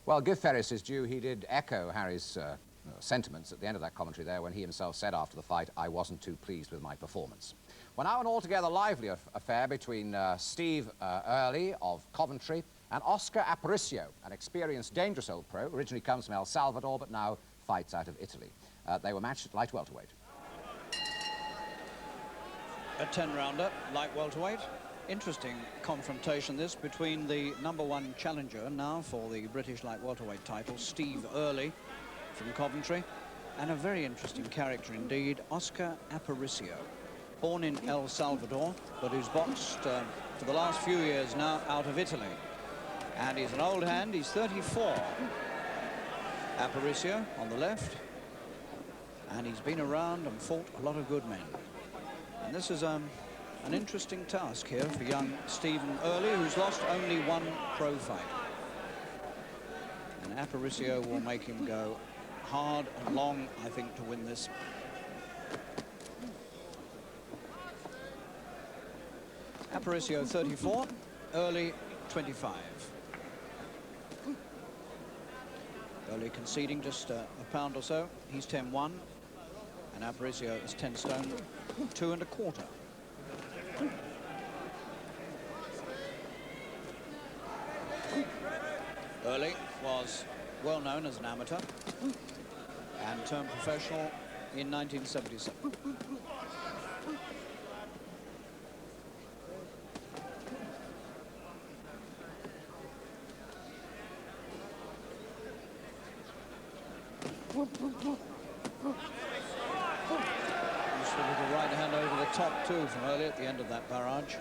Well, give Ferris his due. He did echo Harry's sentiments at the end of that commentary there when he himself said after the fight, I wasn't too pleased with my performance. Well, now an altogether lively affair between Steve Early of Coventry and Oscar Aparicio, an experienced, dangerous old pro, originally comes from El Salvador, but now fights out of Italy. They were matched at light welterweight. A 10-rounder, light welterweight. Interesting confrontation this between the #1 challenger now for the British light welterweight title, Steve Early from Coventry, and a very interesting character indeed, Oscar Aparicio, born in El Salvador, but who's boxed for the last few years now out of Italy. And he's an old hand, he's 34. Aparicio on the left, and he's been around and fought a lot of good men. And this is an interesting task here for young Stephen Early, who's lost only one pro fight. And Aparicio will make him go hard and long, I think, to win this. Aparicio 34, Early 25. Early conceding just a pound or so. He's 10-1, and Aparicio is 10 stone, 2 1/4. Early was well known as an amateur and turned professional in 1977. Just a little right hand over the top too from Early at the end of that barrage.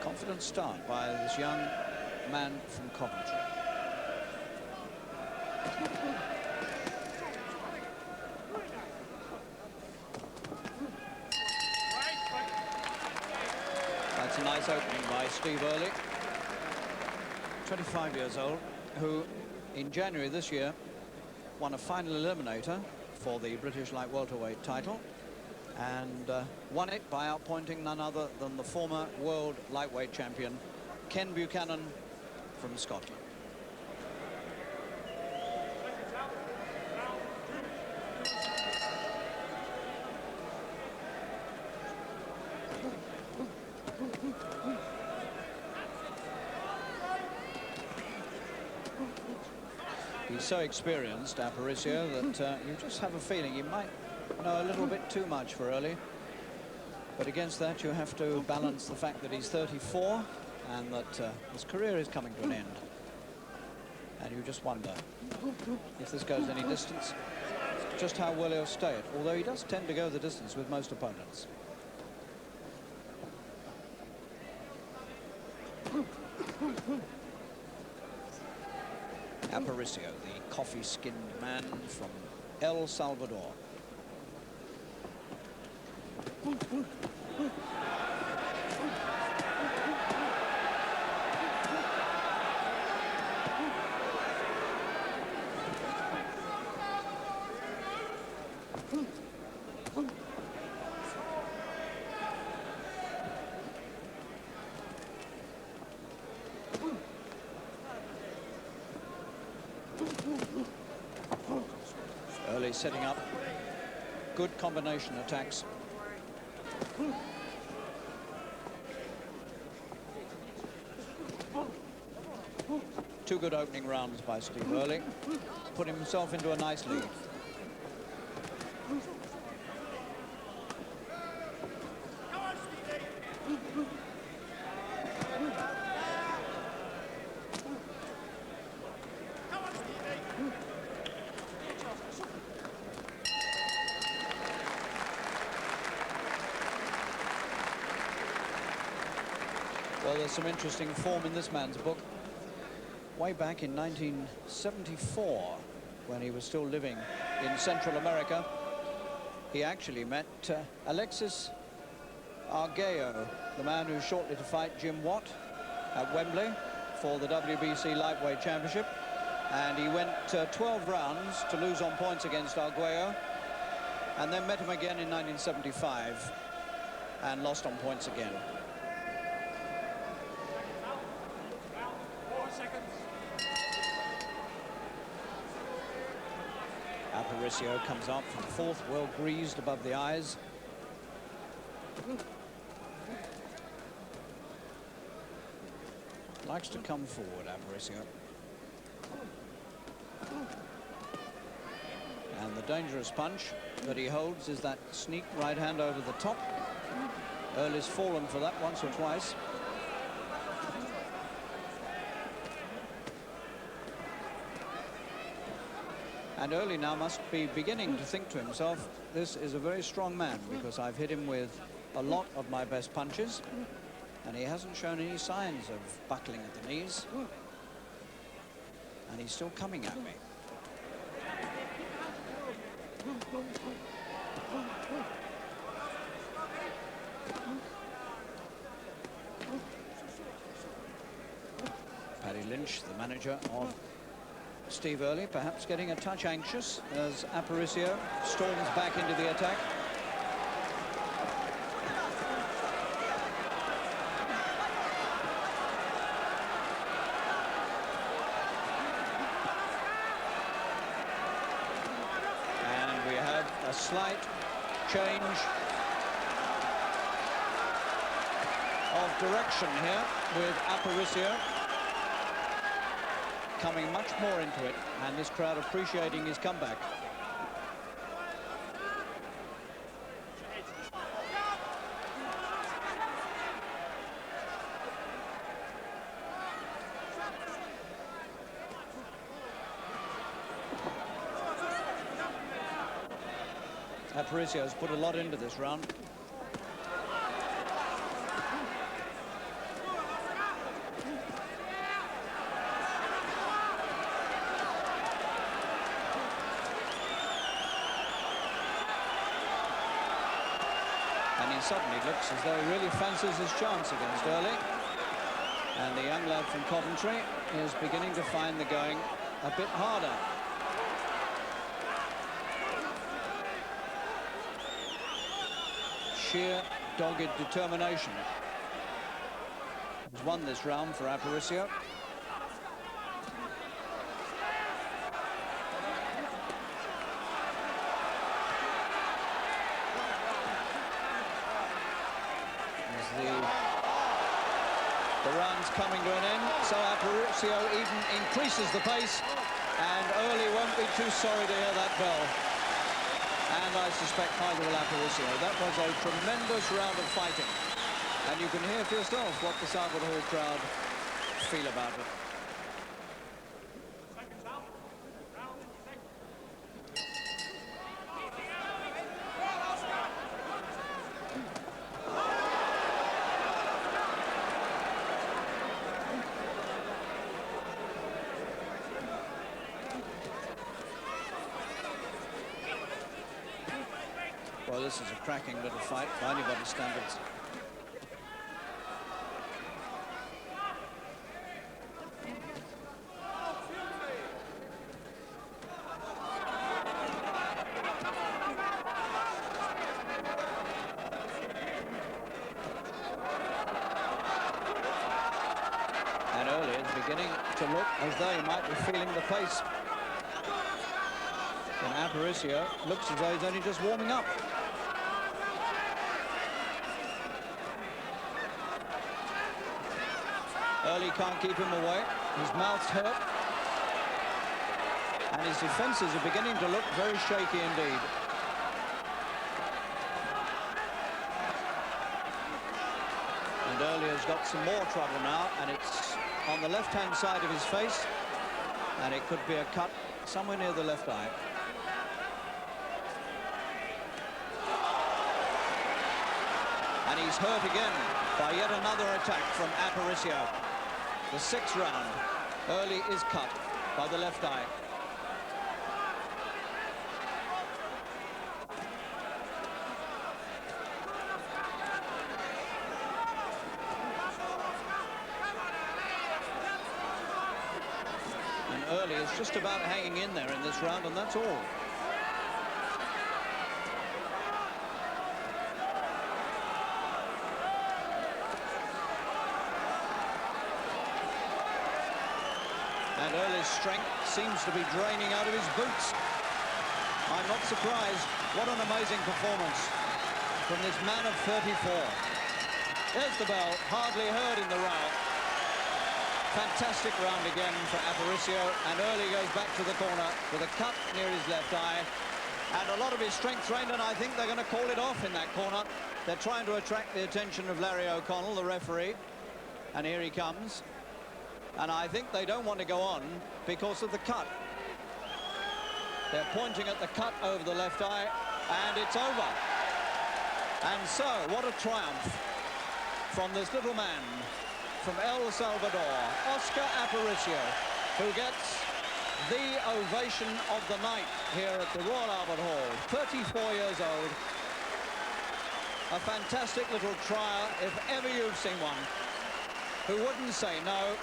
Confident start by this young man from Coventry. That's a nice opening by Steve Early, 25 years old, who in January this year won a final eliminator for the British light welterweight title, and won it by outpointing none other than the former world lightweight champion Ken Buchanan from Scotland. He's so experienced, Aparicio, that you just have a feeling you might know a little bit too much for Early. But against that, you have to balance the fact that he's 34 and that his career is coming to an end. And you just wonder if this goes any distance, just how well he'll stay it, although he does tend to go the distance with most opponents. Aparicio, the coffee-skinned man from El Salvador. Early setting up good combination attacks. Two good opening rounds by Steve Early, put himself into a nice lead. Well, there's some interesting form in this man's book. Way back in 1974, when he was still living in Central America, he actually met Alexis Arguello, the man who's shortly to fight Jim Watt at Wembley for the WBC Lightweight Championship. And he went 12 rounds to lose on points against Arguello, and then met him again in 1975 and lost on points again. Aparicio comes out from fourth, well greased above the eyes. Likes to come forward, Aparicio. And the dangerous punch that he holds is that sneak right hand over the top. Early's fallen for that once or twice. And Early now must be beginning to think to himself, this is a very strong man, because I've hit him with a lot of my best punches, and he hasn't shown any signs of buckling at the knees. And he's still coming at me. Paddy Lynch, the manager of Steve Early, perhaps getting a touch anxious as Aparicio storms back into the attack. And we have a slight change of direction here with Aparicio coming much more into it, and this crowd appreciating his comeback. Aparicio has put a lot into this round. Suddenly looks as though he really fancies his chance against Early. And the young lad from Coventry is beginning to find the going a bit harder. Sheer dogged determination has won this round for Aparicio. The round's coming to an end, so Aparicio even increases the pace, and Early won't be too sorry to hear that bell. And I suspect neither will Aparicio. That was a tremendous round of fighting, and you can hear for yourself what the Albert Hall crowd feel about it. Well, this is a cracking little fight by anybody's standards. And Early is beginning to look as though he might be feeling the pace. And Aparicio looks as though he's only just warming up. Early can't keep him away. His mouth's hurt. And his defences are beginning to look very shaky indeed. And Early has got some more trouble now, and it's on the left-hand side of his face, and it could be a cut somewhere near the left eye. And he's hurt again by yet another attack from Aparicio. The sixth round. Early is cut by the left eye. And Early is just about hanging in there in this round, and that's all. And Early's strength seems to be draining out of his boots. I'm not surprised. What an amazing performance from this man of 34. There's the bell, hardly heard in the row. Fantastic round again for Aparicio, and early goes back to the corner with a cut near his left eye. And a lot of his strength drained, and I think they're going to call it off in that corner. They're trying to attract the attention of Larry O'Connell, the referee. And here he comes. And I think they don't want to go on because of the cut. They're pointing at the cut over the left eye, and it's over. And so, what a triumph from this little man from El Salvador, Oscar Aparicio, who gets the ovation of the night here at the Royal Albert Hall. 34 years old. A fantastic little trial, if ever you've seen one. Who wouldn't say no?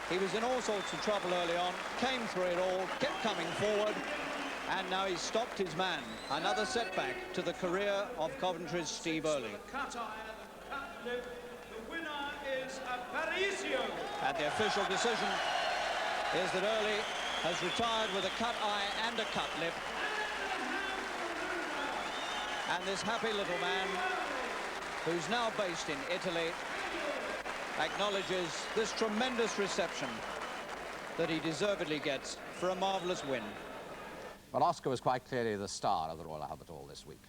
He was in all sorts of trouble early on, came through it all, kept coming forward, and now he's stopped his man. Another setback to the career of Coventry's Steve Early. The winner is Aparicio. And the official decision is that Early has retired with a cut eye and a cut lip. And this happy little man, who's now based in Italy, acknowledges this tremendous reception that he deservedly gets for a marvellous win. Well, Oscar was quite clearly the star of the Royal Albert Hall this week.